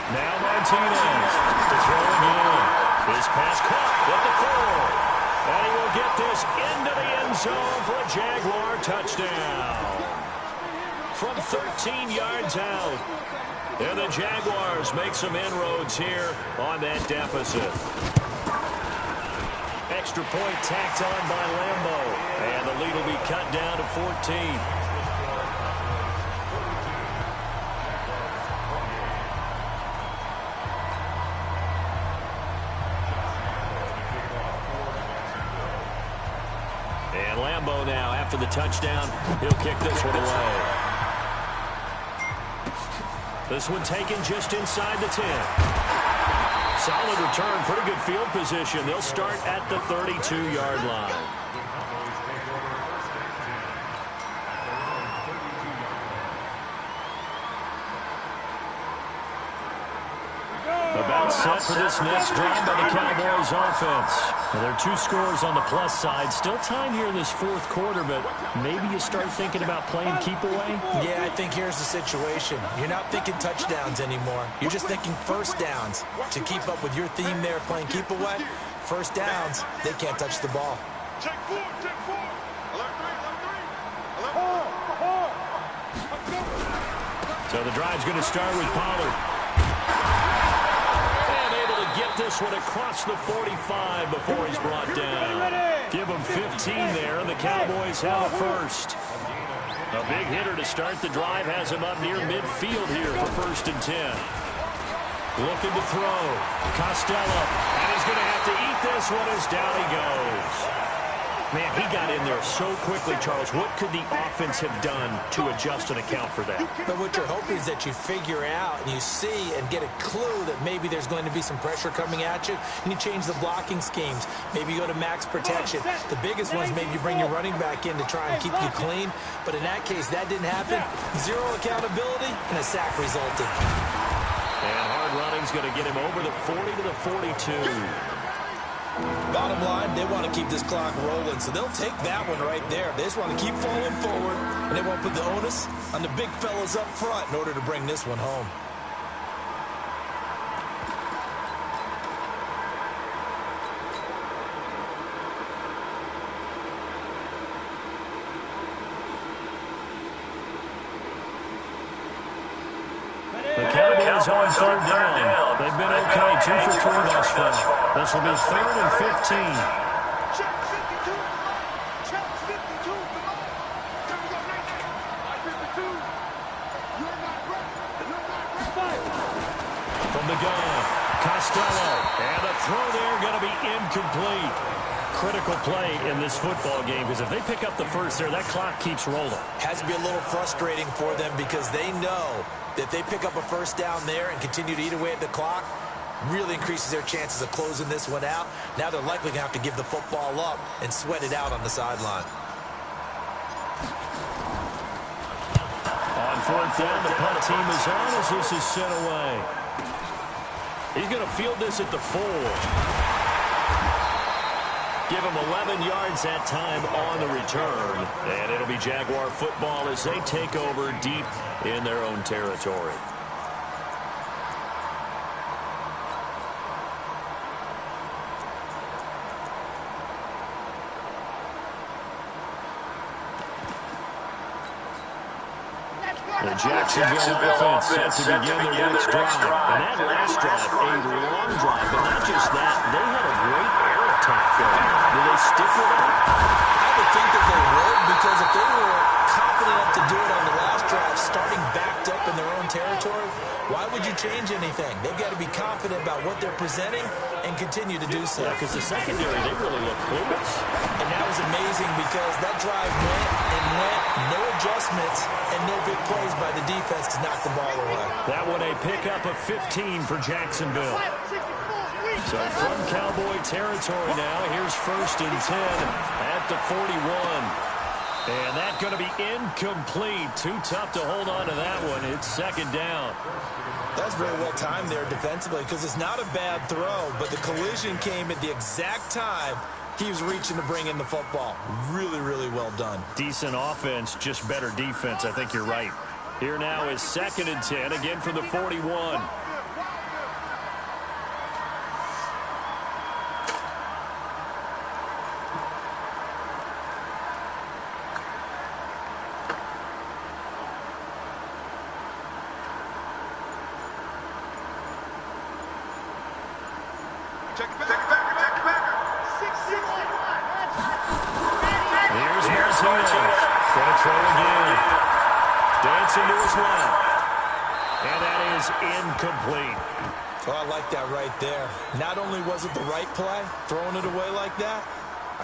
Now Martinez to throw again. His pass caught at the 4. And he will get this into the end zone for a Jaguar touchdown. From 13 yards out. And the Jaguars make some inroads here on that deficit. extra point tacked on by Lambo. And the lead will be cut down to 14. And Lambo now, after the touchdown, he'll kick this one away. This one taken just inside the 10. Solid return, pretty good field position. They'll start at the 32-yard line. About set for this next drive by the Cowboys offense. Well, there are 2 scores on the plus side. Still time here in this fourth quarter, but maybe you start thinking about playing keep away? Yeah, I think here's the situation. You're not thinking touchdowns anymore. You're just thinking first downs. To keep up with your theme there, playing keep away, first downs, they can't touch the ball. Check 4, check 4. Alert 3, alert 3. So the drive's going to start with Pollard. Get this one across the 45 before he's brought down. Give him 15 there, and the Cowboys have a first. A big hitter to start the drive has him up near midfield here for 1st and 10. Looking to throw. Costello, and he's going to have to eat this one as down he goes. Man, he got in there so quickly, Charles. What could the offense have done to adjust and account for that? But what you're hoping is that you figure out and you see and get a clue that maybe there's going to be some pressure coming at you, and you change the blocking schemes. Maybe you go to max protection. The biggest ones, maybe you bring your running back in to try and keep you clean. But in that case, that didn't happen. 0 accountability, and a sack resulted. And hard running's going to get him over the 40 to the 42. Bottom line, they want to keep this clock rolling, so they'll take that one right there. They just want to keep falling forward, and they won't put the onus on the big fellas up front in order to bring this one home. The Cowboys on 3rd down. They've been okay, 2 for 3 thus far. This will be 3rd and 15. Check 52. Check 52. Can we go right now? 52. You're not ready. You're not ready. From the gun, Costello. And the throw there going to be incomplete. Critical play in this football game, because if they pick up the first there, that clock keeps rolling. Has to be a little frustrating for them because they know that they pick up a first down there and continue to eat away at the clock, really increases their chances of closing this one out. Now they're likely going to have to give the football up and sweat it out on the sideline. On 4th down, the punt team is on as this is sent away. He's going to field this at the 4. Give him 11 yards that time on the return. And it'll be Jaguar football as they take over deep in their own territory. The Jacksonville offense set to begin their next drive. And that last drive, a long drive, but not just that, they had a great air attack going. Will they stick with it? I would think that they would, because if they were confident enough to do it on the last drive, starting backed up in their own territory, why would you change anything? They've got to be confident about what they're presenting and continue to do so. Yeah, because the secondary, they really look clueless. And that was amazing because that drive went and went, no adjustments, and no big plays by the defense to knock the ball away. That one a pickup of 15 for Jacksonville. So from Cowboy territory now, here's 1st and 10 at the 41. And that's going to be incomplete. Too tough to hold on to that one. It's 2nd down. That's very well timed there defensively because it's not a bad throw, but the collision came at the exact time he was reaching to bring in the football. Really, really well done. Decent offense, just better defense. I think you're right. Here now is 2nd and 10, again from the 41. Check it back. 6-6. Martinez. Going to throw again. Dancing to his left. And that is incomplete. Oh, I like that right there. Not only was it the right play, throwing it away like that,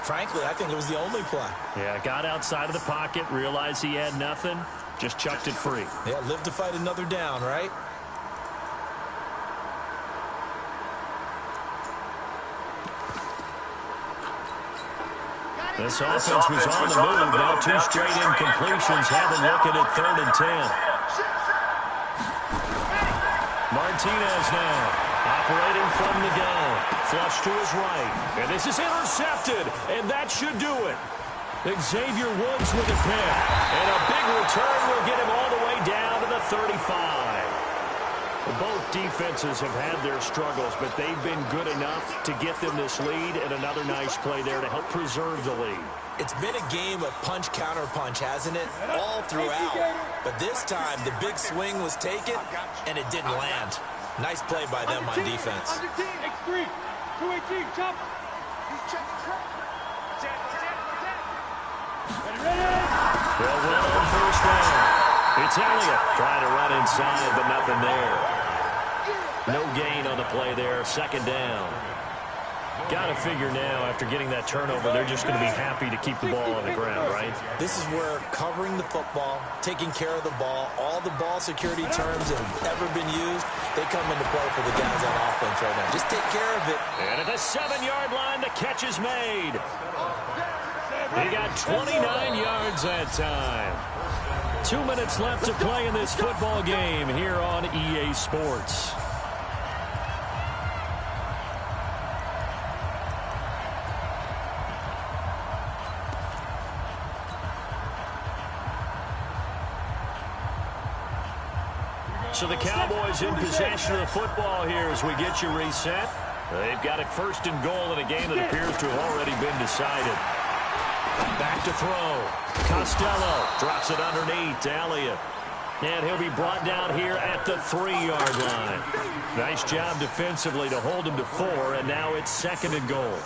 frankly, I think it was the only play. Yeah, got outside of the pocket, realized he had nothing, just chucked it free. Yeah, live to fight another down, right? This offense was on the move. Now 2 straight incompletions have them looking at 3rd and 10. Martinez now operating from the gun. Flush to his right. And this is intercepted. And that should do it. Xavier Woods with a pick. And a big return will get him all the way down to the 35. Both defenses have had their struggles, but they've been good enough to get them this lead, and another nice play there to help preserve the lead. It's been a game of punch-counter-punch, hasn't it? All throughout. But this time, the big swing was taken, and it didn't land. Nice play by them on defense. X3, 218, chop. He's checking. Well, on first down. It's Elliott trying to run inside, but nothing there. No gain on the play there. 2nd down. Got to figure now, after getting that turnover, they're just going to be happy to keep the ball on the ground, right? This is where covering the football, taking care of the ball, all the ball security terms that have ever been used, they come into play for the guys on offense right now. Just take care of it. And at the 7-yard line, the catch is made. He got 29 yards that time. 2 minutes left to play in this football game here on EA Sports. So the Cowboys in possession of the football here as we get you reset. They've got it 1st and goal in a game that appears to have already been decided. Back to throw. Costello drops it underneath to Elliott. And he'll be brought down here at the 3-yard line. Nice job defensively to hold him to 4, and now it's 2nd and goal.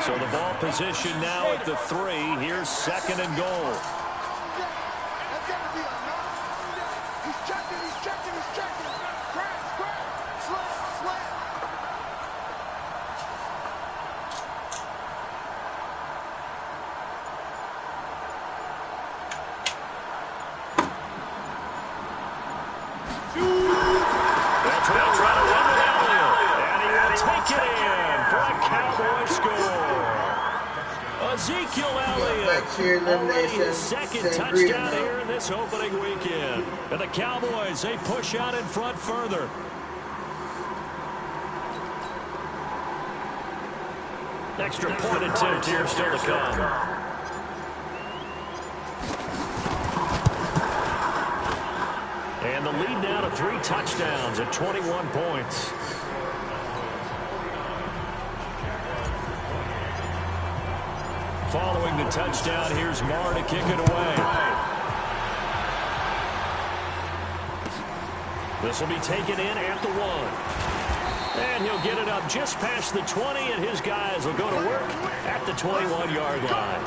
So the ball position now at the 3. Here's 2nd and goal. Ezekiel Elliott already his 2nd touchdown here in this opening weekend. And the Cowboys, they push out in front further. Extra point attempt here still to come. And the lead now to 3 touchdowns at 21 points. Following the touchdown, here's Marr to kick it away. This will be taken in at the 1. And he'll get it up just past the 20, and his guys will go to work at the 21-yard line.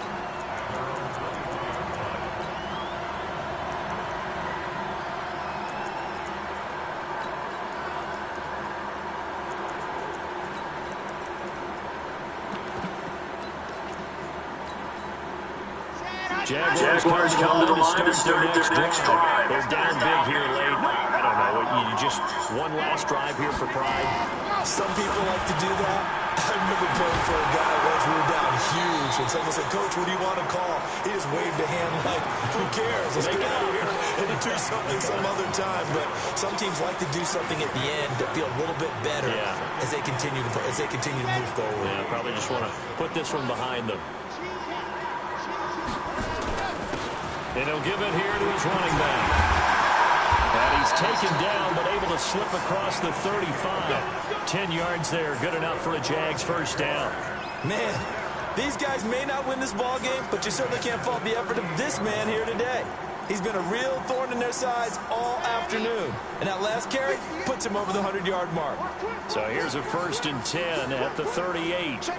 Jaguars come to the line to start their next drive. They're down big here late. I don't know. You just one last drive here for pride. Some people like to do that. I remember playing for a guy once we were down huge, and someone said, "Coach, what do you want to call?" He just waved a hand like, "Who cares? Let's get out of here and do something some other time." But some teams like to do something at the end to feel a little bit better as they continue to move forward. Yeah, probably just want to put this one behind them. And he'll give it here to his running back. And he's taken down, but able to slip across the 35. 10 yards there, good enough for a Jags 1st down. Man, these guys may not win this ball game, but you certainly can't fault the effort of this man here today. He's been a real thorn in their sides all afternoon. And that last carry puts him over the 100-yard mark. So here's a 1st and 10 at the 38.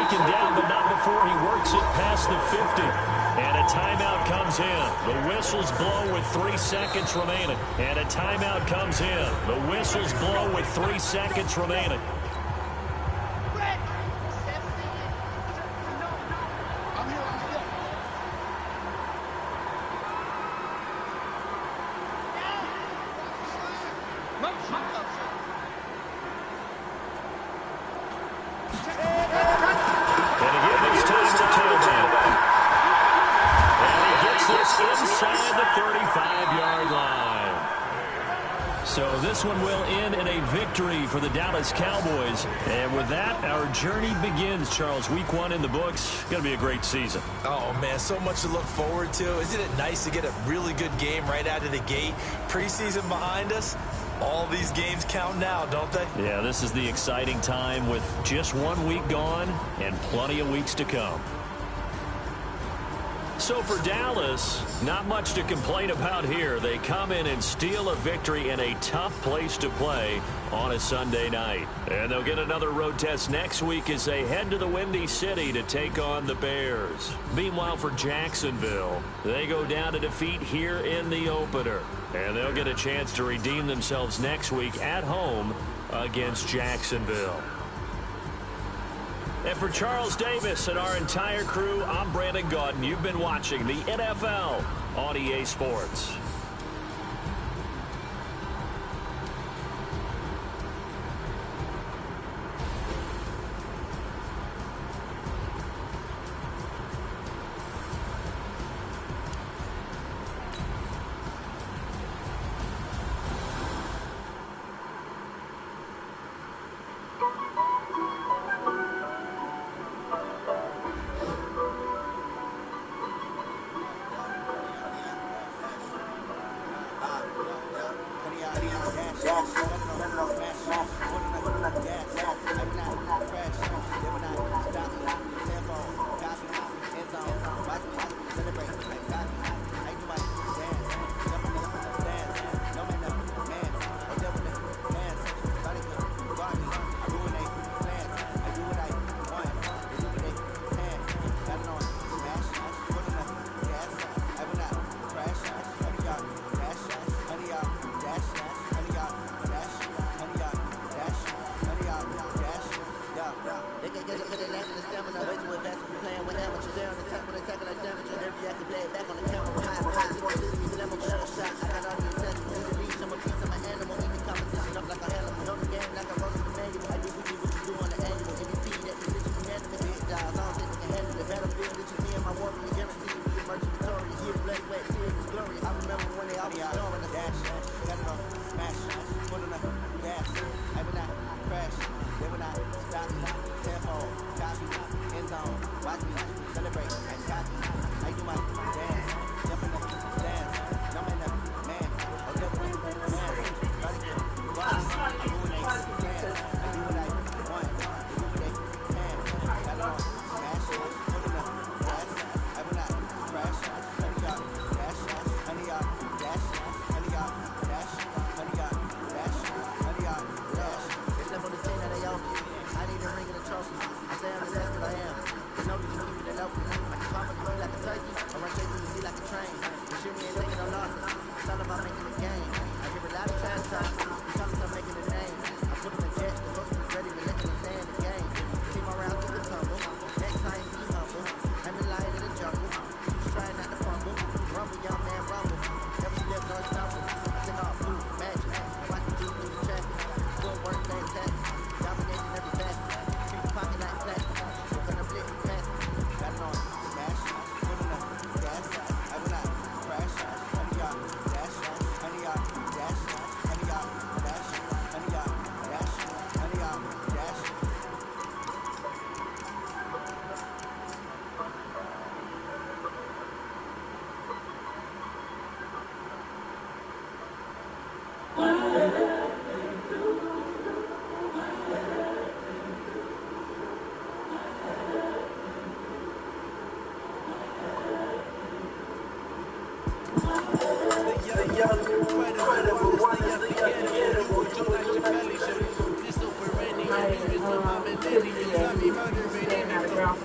taken down, but not before he works it past the 50. And a timeout comes in. The whistles blow with 3 seconds remaining. And a timeout comes in. The whistles blow with 3 seconds remaining. Inside the 35-yard line. So this one will end in a victory for the Dallas Cowboys. And with that, our journey begins, Charles. Week 1 in the books. Going to be a great season. Oh, man, so much to look forward to. Isn't it nice to get a really good game right out of the gate? Preseason behind us. All these games count now, don't they? Yeah, this is the exciting time with just 1 week gone and plenty of weeks to come. So for Dallas, not much to complain about here. They come in and steal a victory in a tough place to play on a Sunday night. And they'll get another road test next week as they head to the Windy City to take on the Bears. Meanwhile, for Jacksonville, they go down to defeat here in the opener. And they'll get a chance to redeem themselves next week at home against Jacksonville. And for Charles Davis and our entire crew, I'm Brandon Gaudin. You've been watching the NFL on EA Sports.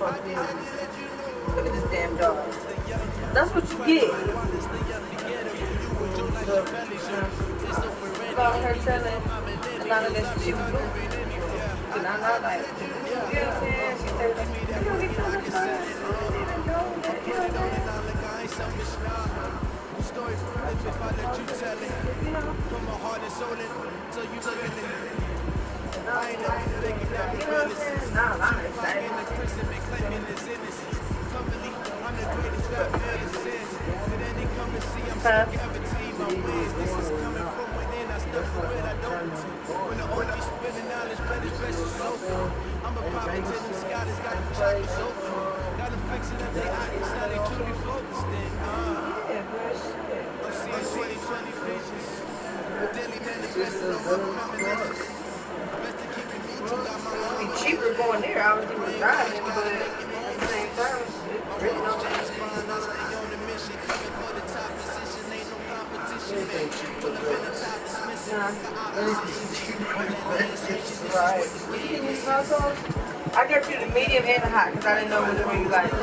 fuck me. Look at this damn dog. That's what you get. About her telling Alana that she was moving. And I'm not like, you know what I'm saying? She said, like, you don't get so much fun. You don't know that, you know what I'm saying? You know? Put my heart and soul in, so you look at it. I ain't never thinking that you know what I'm saying? Nah, I'm excited. In prison, they claiming his innocence. Company, I'm the greatest rapper ever since. Did any come and see? I'm so guaranteed my wins. This is coming from within. I stuff for it, I don't pretend. When the OG spinning knowledge, but his best is so far. I'm a pop into them scholars, got them chakras open. Got them flexing up their eyes, now they truly focused in. Yeah, but shit. I'm seeing 2020 visions. Daily manifesting on my premonitions. Best to keep it me, you got my It'd be own. cheaper going there, obviously, with driving, but at the same time, it really don't matter. Right. I got you the medium and the hot because I didn't know which one you liked. I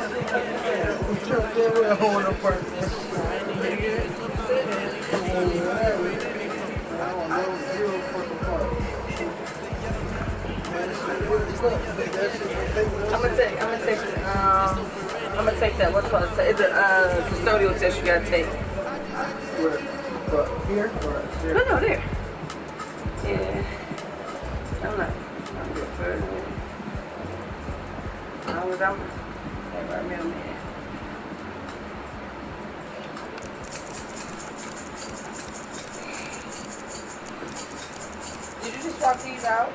don't want no part of this. I don't know zero fucking part. I'm gonna take that. What's it called? It's a custodial test you gotta take. Where? Here? Or there? No, there. Yeah. I'm good for it. I'm a real man. Did you just swap these out?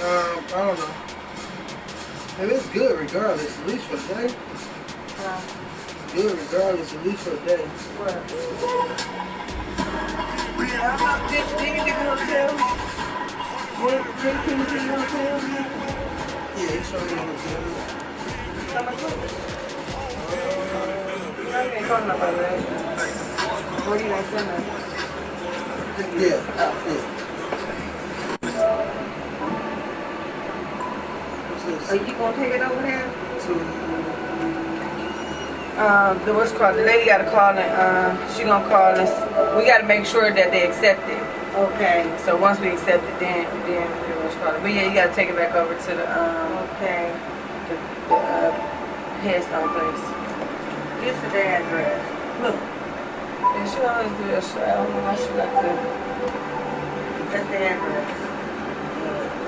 I don't know. It is good regardless, at least for a day. Good regardless, at least for a day. What? I'm not digging the hotel. What? Drinking the hotel? Yeah, he showed me the hotel. How much was it? You ain't talking about that. What you ain't saying that? Yeah. Are you gonna take it over there? To The what's called? The lady got to call and she gonna call us. We got to make sure that they accept it. Okay. So once we accept it, then what's called? But yeah, you got to take it back over to the Okay. the headstone place. This is the address. Look. And she always do that shit. I don't know why she like that. That's the address.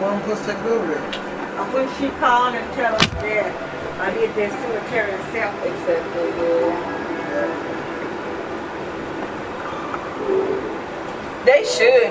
well, I'm supposed to take it over there. When she called and tell us that I did that cemetery and Accepted, yeah. They should.